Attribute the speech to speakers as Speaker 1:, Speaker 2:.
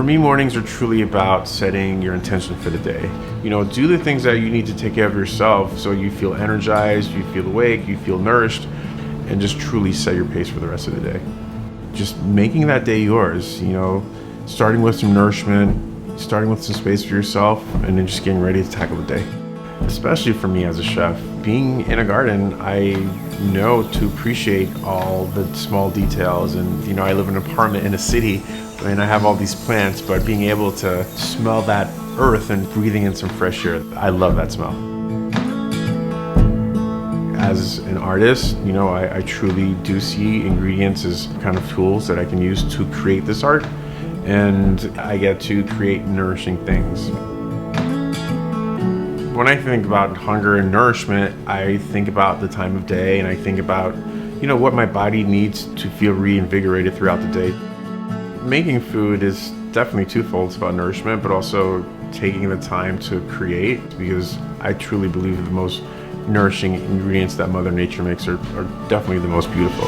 Speaker 1: me, mornings are truly about setting your intention for the day. Do the things that you need to take care of yourself so you feel energized, you feel awake, you feel nourished, and just truly set your pace for the rest of the day. Just making that day yours, starting with some nourishment, starting with some space for yourself, and then just getting ready to tackle the day. Especially for me as a chef, being in a garden, I know to appreciate all the small details. And I live in an apartment in a city, and I have all these plants, but being able to smell that earth and breathing in some fresh air, I love that smell. As an artist, I truly do see ingredients as kind of tools that I can use to create this art, and I get to create nourishing things. When I think about hunger and nourishment, I think about the time of day, and I think about, what my body needs to feel reinvigorated throughout the day. Making food is definitely twofold. It's about nourishment, but also taking the time to create, because I truly believe the most nourishing ingredients that Mother Nature makes are definitely the most beautiful.